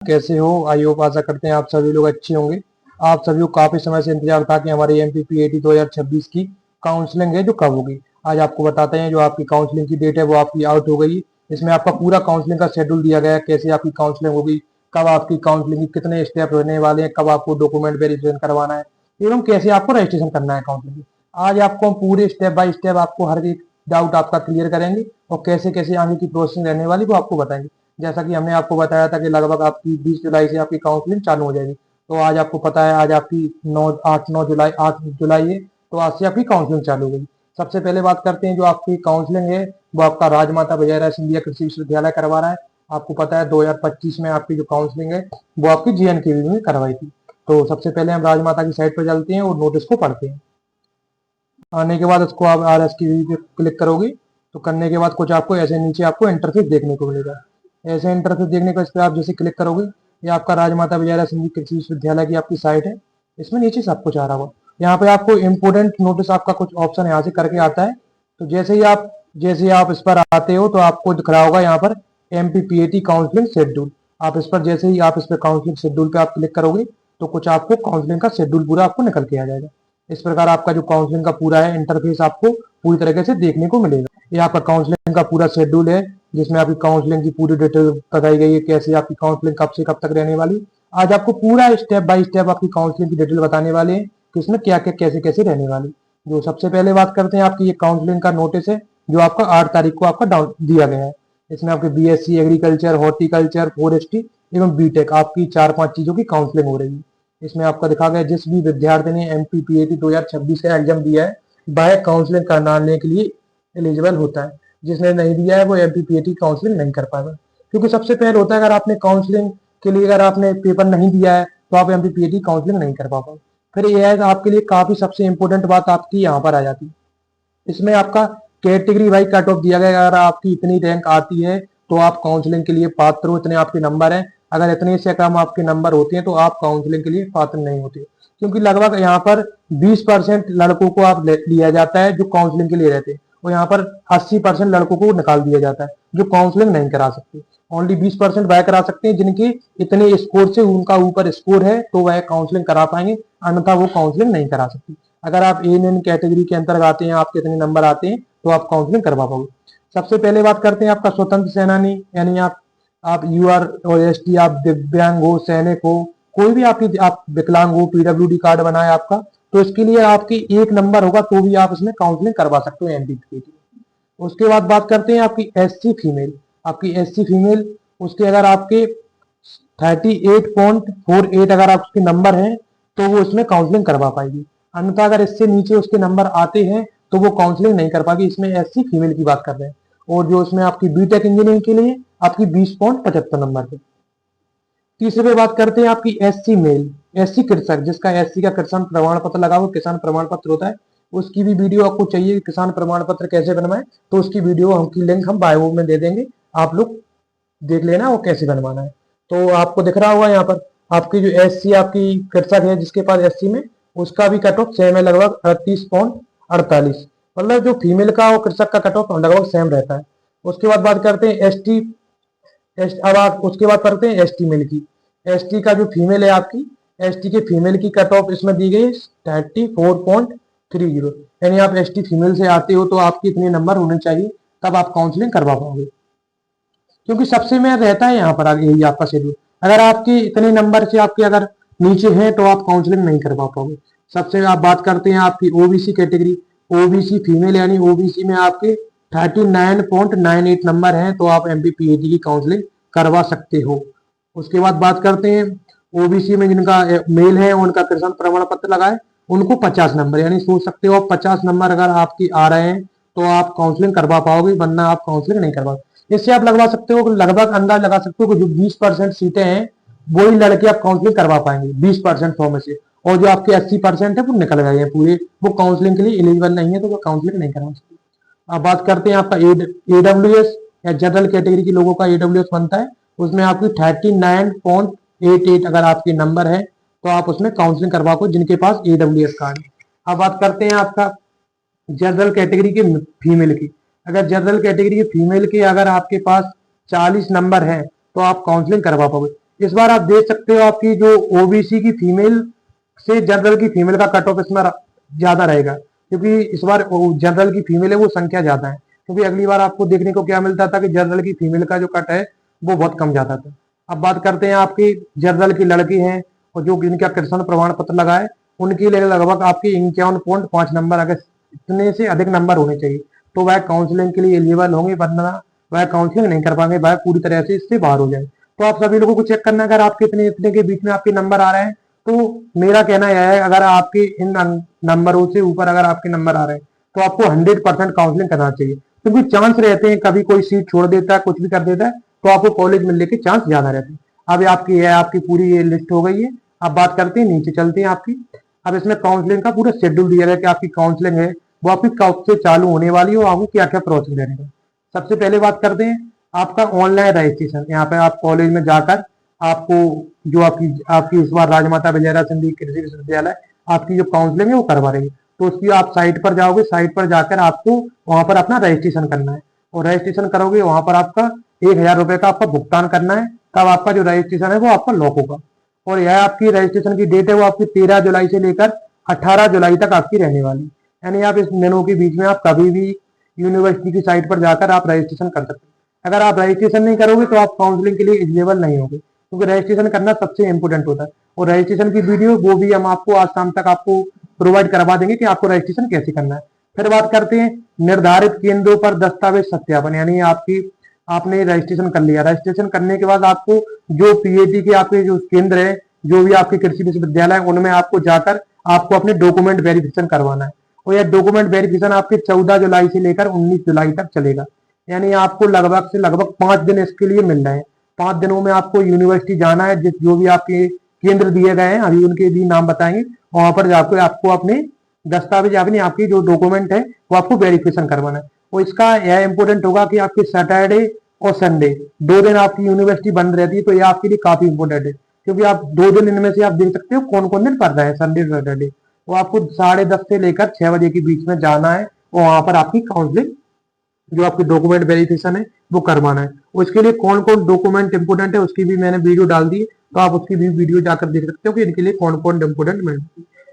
कैसे हो? I hope आशा करते हैं आप सभी लोग अच्छे होंगे। आप सभी को काफी समय से इंतजार था कि हमारी एमपीपीएटी 2026 की काउंसलिंग है जो कब होगी। आज आपको बताते हैं जो आपकी काउंसलिंग की डेट है वो आपकी आउट हो गई। इसमें आपका पूरा काउंसलिंग का शेड्यूल दिया गया है, कैसे आपकी काउंसलिंग होगी, कब आपकी काउंसलिंग के कितने स्टेप रहने वाले हैं, कब आपको डॉक्यूमेंट वेरिफिकेशन करवाना है एवं कैसे आपको रजिस्ट्रेशन करना है काउंसलिंग। आज आपको हम पूरे स्टेप बाय स्टेप आपको हर एक डाउट आपका क्लियर करेंगे और कैसे कैसे आगे की प्रोसेसिंग रहने वाली वो आपको बताएंगे। जैसा कि हमने आपको बताया था कि लगभग आपकी 20 जुलाई से आपकी काउंसलिंग चालू हो जाएगी। तो आज आपको पता है आज आपकी 8 जुलाई है, तो आज से आपकी काउंसलिंग चालू हो गई। सबसे पहले बात करते हैं जो आपकी काउंसलिंग है वो आपका राजमाता विजयराय सिंधिया कृषि विश्वविद्यालय करवा रहा है। आपको पता है 2025 में आपकी जो काउंसलिंग है वो आपकी JNKV में करवाई थी। तो सबसे पहले हम राजमाता की साइट पर चलते हैं और नोटिस को पढ़ते हैं। आने के बाद उसको आप RSKV पे क्लिक करोगे तो करने के बाद कुछ आपको ऐसे नीचे आपको इंटरफेस देखने को मिलेगा। ऐसे इंटरफेस देखने को इस पर आप जैसे क्लिक करोगे ये आपका राजमाता विजयराय सिंधिया कृषि विश्वविद्यालय की आपकी साइट है। इसमें नीचे सब कुछ आ रहा होगा। यहाँ पे आपको इम्पोर्टेंट नोटिस आपका कुछ ऑप्शन यहाँ से करके आता है। तो जैसे ही आप इस पर आते हो तो आपको दिख रहा होगा यहाँ पर MPPAT काउंसलिंग शेड्यूल। आप इस पर जैसे ही आप इस पर काउंसलिंग शेड्यूल पे आप क्लिक करोगे तो कुछ आपको काउंसलिंग का शेड्यूल पूरा आपको निकल के आ जाएगा। इस प्रकार आपका जो काउंसलिंग का पूरा है इंटरफेस आपको पूरी तरीके से देखने को मिलेगा। ये आपका काउंसलिंग का पूरा शेड्यूल है जिसमें आपकी काउंसलिंग की पूरी डिटेल बताई गई है, कैसे आपकी काउंसलिंग कब से कब तक रहने वाली। आज आपको पूरा स्टेप बाय स्टेप आपकी काउंसलिंग की डिटेल बताने वाले हैं कि इसमें क्या क्या कैसे कैसे रहने वाली। जो सबसे पहले बात करते हैं आपकी ये काउंसलिंग का नोटिस है जो आपका 8 तारीख को आपका डाउन दिया गया है। इसमें आपके BSc एग्रीकल्चर, हॉर्टिकल्चर, फॉरेस्ट्री एवं बीटेक आपकी 4-5 चीजों की काउंसलिंग हो रही है। इसमें आपका दिखा गया जिस भी विद्यार्थी ने MPPAT 2026 का एग्जाम दिया है वह काउंसलिंग कराने के लिए एलिजिबल होता है। जिसने नहीं दिया है वो MPPAT काउंसलिंग नहीं कर पाएगा, क्योंकि सबसे पहले होता है अगर आपने काउंसलिंग के लिए अगर आपने पेपर नहीं दिया है तो आप MPPAT काउंसलिंग नहीं कर पाओगे। फिर यह है आपके लिए काफी सबसे इंपॉर्टेंट बात आपकी यहाँ पर आ जाती है। इसमें आपका कैटेगरी वाइज कट ऑफ दिया गया। अगर आपकी इतनी रैंक आती है तो आप काउंसलिंग के लिए पात्र हो, इतने आपके नंबर हैं। अगर इतने से कम आपके नंबर होते हैं तो आप काउंसलिंग के लिए पात्र नहीं होते, क्योंकि लगभग यहाँ पर 20% लड़कों को आप लिया जाता है जो काउंसलिंग के लिए रहते हैं और यहाँ पर 80% लड़कों को निकाल दिया जाता है जो काउंसलिंग नहीं करा सकते। ओनली 20% वह करा सकते हैं जिनके इतने स्कोर से उनका ऊपर स्कोर है तो वह काउंसलिंग करा पाएंगे, अन्यथा वो काउंसलिंग नहीं करा सकते। अगर आप ANN कैटेगरी के अंतर्गत आते हैं, आपके इतने नंबर आते हैं तो आप काउंसलिंग करवा पाओगे। सबसे पहले बात करते हैं आपका स्वतंत्र सेनानी, यानी आप UR और ST, आप दिव्यांग हो, सैनिक हो, कोई भी आप विकलांग हो, PWD कार्ड बनाए आपका, तो इसके लिए आपकी 1 नंबर होगा तो भी आप इसमें काउंसलिंग करवा सकते हो MPPAT। उसके बाद बात करते हैं आपकी SC फीमेल। आपकी SC फीमेल उसके अगर आपके 38.48 अगर आपके नंबर हैं तो वो इसमें काउंसलिंग करवा पाएगी, अन्यथा अगर इससे नीचे उसके नंबर आते हैं तो वो काउंसलिंग नहीं कर पाएगी। इसमें SC फीमेल की बात कर रहे हैं। और जो इसमें आपकी बीटेक इंजीनियरिंग के लिए आपकी 20.75 नंबर है। तीसरे पे बात करते हैं आपकी SC मेल, SC कृषक, जिसका SC का किसान प्रमाण पत्र लगा हुआ किसान प्रमाण पत्र होता है, उसकी भी वीडियो आपको चाहिए किसान प्रमाण पत्र कैसे बनवाए तो उसकी वीडियो की लिंक हम बायो में दे देंगे, आप लोग देख लेना वो कैसे बनवाना है। तो आपको दिख रहा होगा यहाँ पर आपकी जो SC आपकी कृषक है जिसके पास SC में, उसका भी कट ऑफ सेम है लगभग 38.48, मतलब जो फीमेल का और कृषक का कट ऑफ लगभग सेम रहता है। उसके बाद बात करते हैं ST। अब आप उसके बाद करते हैं ST मेल की। ST का जो फीमेल है आपकी, ST के फीमेल की कट ऑफ इसमें दी गई 34.30, यानी आप ST फीमेल से आते हो तो आपके इतने नंबर होने चाहिए तब आप काउंसलिंग करवा पाओगे, क्योंकि सबसे में रहता है यहाँ पर आगे यही आपका शेड्यूल। अगर आपके इतने नंबर से आपके अगर नीचे हैं तो आप काउंसलिंग नहीं करवा पाओगे। सबसे आप बात करते हैं आपकी OBC कैटेगरी। OBC फीमेल यानी OBC में आपके 39.98 नंबर हैं तो आप MPPAT की काउंसलिंग करवा सकते हो। उसके बाद बात करते हैं OBC में जिनका मेल है उनका किसान प्रमाण पत्र लगा है उनको 50 नंबर, यानी सोच सकते हो आप 50 नंबर अगर आपकी आ रहे हैं तो आप काउंसलिंग करवा पाओगे, वरना आप काउंसलिंग नहीं करवा। इससे आप लगवा सकते हो, लगभग अंदाज लगा सकते हो कि जो 20% सीटें हैं वही लड़के आप काउंसलिंग करवा पाएंगे 20% फॉर्म में से, और जो आपके 80% है वो निकल गए हैं पूरे, वो काउंसलिंग के लिए एलिजिबल नहीं है तो वो काउंसलिंग नहीं करवा सकते। अब बात करते हैं आपका AWS या जनरल कैटेगरी के लोगों का AWS बनता है, उसमें आपकी 39.88 अगर आपके नंबर है तो आप उसमें काउंसलिंग करवा पाओ जिनके पास AWS कार्ड है। अब बात करते हैं आपका जनरल कैटेगरी के फीमेल की। अगर जनरल कैटेगरी के फीमेल के अगर आपके पास 40 नंबर है तो आप काउंसलिंग करवा पाओगे। इस बार आप देख सकते हो आपकी जो ओबीसी की फीमेल से जनरल की फीमेल का कट ऑफ इसमें ज्यादा रहेगा, क्योंकि इस बार जनरल की फीमेल है वो संख्या ज्यादा है, क्योंकि अगली बार आपको देखने को क्या मिलता था कि जनरल की फीमेल का जो कट है वो बहुत कम जाता था। अब बात करते हैं आपकी जनरल की लड़की हैं और जो जिनका कृष्ण प्रमाण पत्र लगा है, उनके लिए लगभग आपके 51.5 नंबर, अगर इतने से अधिक नंबर होने चाहिए तो वह काउंसलिंग के लिए एलिजिबल होंगे, वरना वह काउंसलिंग नहीं कर पाएंगे, वह पूरी तरह से इससे बाहर हो जाए। तो आप सभी लोगों को चेक करना, अगर आपके इतने इतने के बीच में आपके नंबर आ रहे हैं तो मेरा कहना यह है, अगर आपके इन नंबरों से ऊपर अगर आपके नंबर आ रहे हैं तो आपको 100% काउंसलिंग करना चाहिए, क्योंकि चांस रहते हैं कभी कोई सीट छोड़ देता है, कुछ भी कर देता है, तो आपको कॉलेज मिलने के चांस ज्यादा रहते हैं। अब आपकी पूरी ये लिस्ट हो गई है। अब बात करते हैं, नीचे चलते हैं आपकी। अब इसमें काउंसलिंग का पूरा शेड्यूल दिया गया कि आपकी काउंसलिंग है वो आपकी कब से चालू होने वाली है और आपको क्या क्या प्रोसेस रहेगा। सबसे पहले बात करते हैं आपका ऑनलाइन रजिस्ट्रेशन। यहाँ पे आप कॉलेज में जाकर आपको जो आपकी आपकी इस बार राजमाता विजयराज सिंधिया कृषि विश्वविद्यालय आपकी जो काउंसलिंग है वो करवा रही है, तो उसकी आप साइट पर जाओगे, साइट पर जाकर आपको वहां पर अपना रजिस्ट्रेशन करना है, और रजिस्ट्रेशन करोगे वहां पर आपका 1,000 रुपए का आपका भुगतान करना है, तब आपका जो रजिस्ट्रेशन है वो आपका लॉक होगा। और यह आपकी रजिस्ट्रेशन की डेट है वो आपकी 13 जुलाई से लेकर 18 जुलाई तक आपकी रहने वाली, यानी आप इस दिनों के बीच में आप कभी भी यूनिवर्सिटी की साइट पर जाकर आप रजिस्ट्रेशन कर सकते हैं। अगर आप रजिस्ट्रेशन नहीं करोगे तो आप काउंसलिंग के लिए एलिजिबल नहीं होगे, क्योंकि रजिस्ट्रेशन करना सबसे इंपोर्टेंट होता है। और रजिस्ट्रेशन की वीडियो वो भी हम आपको आज शाम तक आपको प्रोवाइड करवा देंगे कि आपको रजिस्ट्रेशन कैसे करना है। फिर बात करते हैं निर्धारित केंद्रों पर दस्तावेज सत्यापन, यानी आपने रजिस्ट्रेशन कर लिया, रजिस्ट्रेशन करने के बाद आपको जो पीएटी के आपके जो केंद्र है, जो भी आपके कृषि विश्वविद्यालय है, उनमें आपको जाकर आपको अपने डॉक्यूमेंट वेरिफिकेशन करवाना है, और यह डॉक्यूमेंट वेरिफिकेशन आपके 14 जुलाई से लेकर 19 जुलाई तक चलेगा, यानी आपको लगभग से लगभग 5 दिन इसके लिए मिल रहे हैं। 5 दिनों में आपको यूनिवर्सिटी जाना है, जो भी आपके केंद्र दिए गए हैं अभी उनके भी नाम बताएंगे, वहां पर जाकर आपको अपने दस्तावेज अपनी आपकी जो डॉक्यूमेंट है वो आपको वेरिफिकेशन करवाना है। और इसका यह इंपोर्टेंट होगा कि आपकी सैटरडे और संडे 2 दिन आपकी यूनिवर्सिटी बंद रहती है, तो यह आपके लिए काफी इंपोर्टेंट है, क्योंकि आप 2 दिन इनमें से आप देख सकते हो कौन कौन दिन पड़ रहा है, संडे सैटरडे। वो आपको 10:30 से लेकर 6 बजे के बीच में जाना है और वहां पर आपकी काउंसलिंग जो आपकी डॉक्यूमेंट वेरिफिकेशन है वो करवाना है। उसके लिए कौन कौन डॉक्यूमेंट इंपोर्टेंट है उसकी भी मैंने वीडियो डाल दी है, तो आप उसकी भी वीडियो जाकर देख सकते हो कि इनके लिए कौन कौन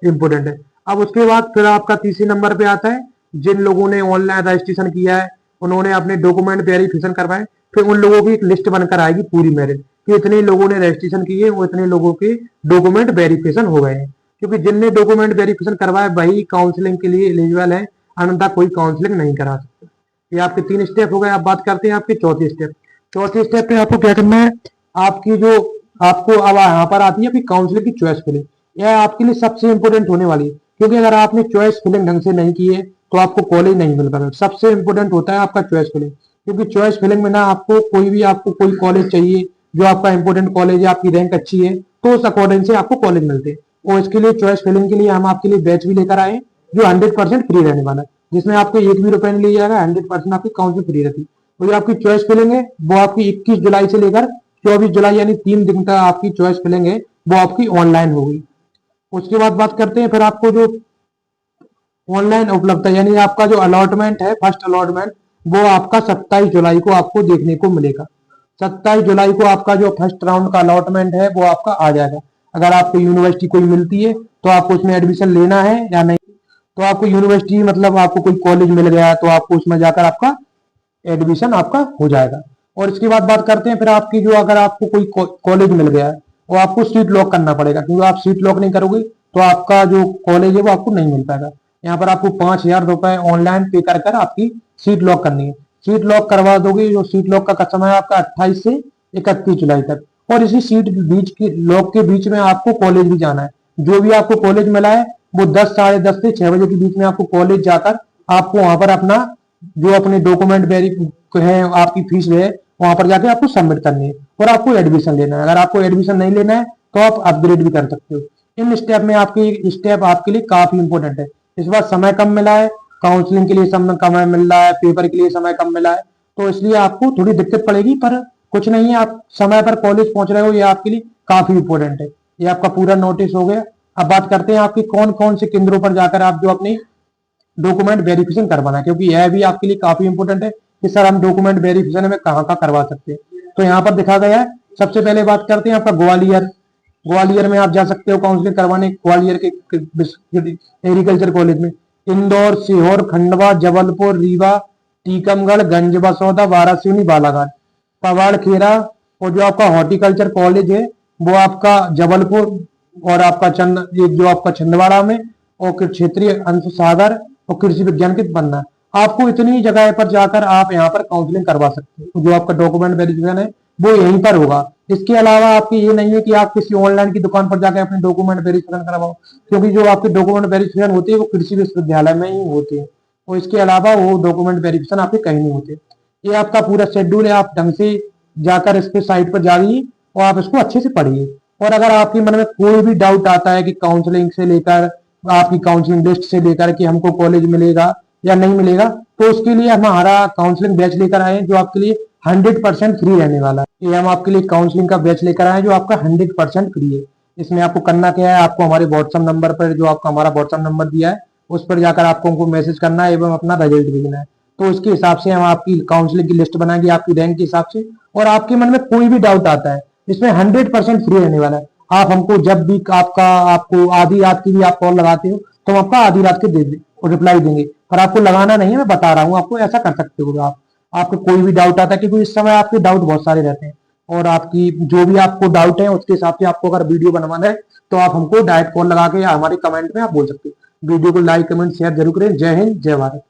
इंपोर्टेंट है। अब उसके बाद फिर आपका तीसरे नंबर पे आता है जिन लोगों ने ऑनलाइन रजिस्ट्रेशन किया है, उन्होंने अपने डॉक्यूमेंट वेरिफिकेशन करवाए, फिर उन लोगों की एक लिस्ट बनकर आएगी पूरी मेरिट कि इतने लोगों ने रजिस्ट्रेशन किए वो इतने लोगों के डॉक्यूमेंट वेरिफिकेशन हो गए हैं, क्योंकि जिनने डॉक्यूमेंट वेरिफिकेशन करवाया वही काउंसलिंग के लिए एलिजिबल है, अन्यथा कोई काउंसलिंग नहीं करा सकता। ये आपके 3 स्टेप हो गए। अब बात करते हैं आपके चौथे स्टेप। चौथे स्टेप पे आपको क्या करना है, आपकी जो आपको अब यहाँ पर आती है आपकी काउंसलिंग की चॉइस फिलिंग। यह आपके लिए सबसे इंपोर्टेंट होने वाली है, क्योंकि अगर आपने चॉइस फिलिंग ढंग से नहीं की है तो आपको कॉलेज नहीं मिल पाएगा। सबसे इंपोर्टेंट होता है आपका चॉइस फिलिंग, क्योंकि चॉइस फिलिंग में ना आपको कोई कॉलेज चाहिए जो आपका इंपोर्टेंट कॉलेज है, आपकी रैंक अच्छी है, तो उस अकॉर्डिंग से आपको कॉलेज मिलते हैं। और इसके लिए चॉइस फिलिंग के लिए हम आपके लिए बैच भी लेकर आए जो 100% फ्री रहने वाला है, जिसमें आपको 1 भी रुपए नहीं लिया जाएगा, 100% आपकी काउंसलिंग फ्री रहती है। तो जो आपकी चॉइस फिलिंग है वो आपकी 21 जुलाई से लेकर 24 जुलाई यानी 3 दिन तक आपकी चॉइस फिलिंग है वो आपकी ऑनलाइन होगी। उसके बाद बात करते हैं फिर आपको जो ऑनलाइन उपलब्ध है, यानी आपका जो अलॉटमेंट है फर्स्ट अलॉटमेंट वो आपका 27 जुलाई को आपको देखने को मिलेगा। 27 जुलाई को आपका जो फर्स्ट राउंड का अलॉटमेंट है वो आपका आ जाएगा। अगर आपको यूनिवर्सिटी कोई मिलती है तो आपको उसमें एडमिशन लेना है या नहीं, तो आपको यूनिवर्सिटी मतलब आपको कोई कॉलेज मिल गया तो आपको उसमें जाकर आपका एडमिशन आपका हो जाएगा। और इसके बाद बात करते हैं फिर आपकी जो अगर आपको कोई कॉलेज मिल गया है वो आपको सीट लॉक करना पड़ेगा, क्योंकि आप सीट लॉक नहीं करोगे तो आपका जो कॉलेज है वो आपको नहीं मिल पाएगा। यहाँ पर आपको 5,000 रुपए ऑनलाइन पे कर कर आपकी सीट लॉक करनी है। सीट लॉक करवा दोगे, जो सीट लॉक का समय है आपका 28 से 31 जुलाई तक, और इसी सीट बीच के लॉक के बीच में आपको कॉलेज भी जाना है। जो भी आपको कॉलेज मिला है वो 10 साढ़े 10 से 6 बजे के बीच में आपको कॉलेज जाकर आपको वहां पर अपना जो अपने डॉक्यूमेंट है आपकी फीस है वहां पर जाके आपको सबमिट करनी है और आपको एडमिशन लेना है। अगर आपको एडमिशन नहीं लेना है तो आप अपग्रेड भी कर सकते हो। इन स्टेप में आपकी स्टेप आपके लिए काफी इंपोर्टेंट है। इस बार समय कम मिला है, काउंसलिंग के लिए समय कम मिल रहा है, पेपर के लिए समय कम मिला है, तो इसलिए आपको थोड़ी दिक्कत पड़ेगी, पर कुछ नहीं है, आप समय पर कॉलेज पहुंच रहे हो, ये आपके लिए काफी इंपोर्टेंट है। ये आपका पूरा नोटिस हो गया। अब बात करते हैं आपकी कौन कौन से केंद्रों पर जाकर आप जो अपनी डॉक्यूमेंट वेरिफिकेशन करवाना है, क्योंकि यह भी आपके लिए काफी इंपोर्टेंट है कि सर हम डॉक्यूमेंट वेरिफिकेशन में कहाँ का करवा सकते हैं। तो यहाँ पर दिखा गया है सबसे पहले बात करते हैं आपका ग्वालियर। ग्वालियर में आप जा सकते हो काउंसलिंग करवाने, ग्वालियर के एग्रीकल्चर कॉलेज में। इंदौर, सीहोर, खंडवा, जबलपुर, रीवा, टीकमगढ़, गंज बसौदा, वारासिवनी, बालाघाट, पवाड़, खेरा। और जो आपका हॉर्टिकल्चर कॉलेज है वो आपका जबलपुर, और आपका एक जो आपका छिंदवाड़ा में, और क्षेत्रीय अंश सागर, और कृषि विज्ञान के पन्ना। आपको इतनी जगह पर जाकर आप यहाँ पर काउंसलिंग करवा सकते हो। जो आपका डॉक्यूमेंट वेरिफिकेशन है वो यहीं पर होगा। इसके अलावा आपकी ये नहीं है कि आप किसी ऑनलाइन की दुकान पर जाकर अपने डॉक्यूमेंट वेरिफिकेशन करवाओ, क्योंकि जो आपके डॉक्यूमेंट वेरिफिकेशन होती है वो कृषि विश्वविद्यालय में ही होते हैं, और इसके अलावा वो डॉक्यूमेंट वेरिफिकेशन आपके कहीं नहीं होते। ये आपका पूरा शेड्यूल है, आप ढंग से जाकर इस पे साइट पर जाइए और आप इसको अच्छे से पढ़िए। और अगर आपके मन में कोई भी डाउट आता है कि काउंसलिंग से लेकर, आपकी काउंसलिंग लिस्ट से लेकर कि हमको कॉलेज मिलेगा या नहीं मिलेगा, तो उसके लिए हमारा काउंसलिंग बैच लेकर आए जो आपके लिए 100% फ्री रहने वाला है। ये हम आपके लिए काउंसलिंग का बैच लेकर आए जो आपका 100% फ्री है। इसमें आपको करना क्या है, आपको हमारे व्हाट्सएप नंबर पर, जो आपका हमारा व्हाट्सएप नंबर दिया है, उस पर जाकर आपको हमको मैसेज करना है एवं अपना रिजल्ट भेजना है। तो उसके हिसाब से हम आपकी काउंसलिंग की लिस्ट बनाएंगे आपकी रैंक के हिसाब से। और आपके मन में कोई भी डाउट आता है, इसमें 100% फ्री रहने वाला है। आप हमको जब भी आपको आधी रात की भी आप कॉल लगाते हो तो हम आपका आधी रात के रिप्लाई देंगे, पर आपको लगाना नहीं है, मैं बता रहा हूँ आपको, ऐसा कर सकते हो आप। आपको कोई भी डाउट आता है, क्योंकि इस समय आपके डाउट बहुत सारे रहते हैं, और आपकी जो भी आपको डाउट है उसके हिसाब से आपको अगर वीडियो बनवाना है तो आप हमको डायरेक्ट कॉल लगा के या हमारे कमेंट में आप बोल सकते हो। वीडियो को लाइक कमेंट शेयर जरूर करें। जय हिंद, जय भारत।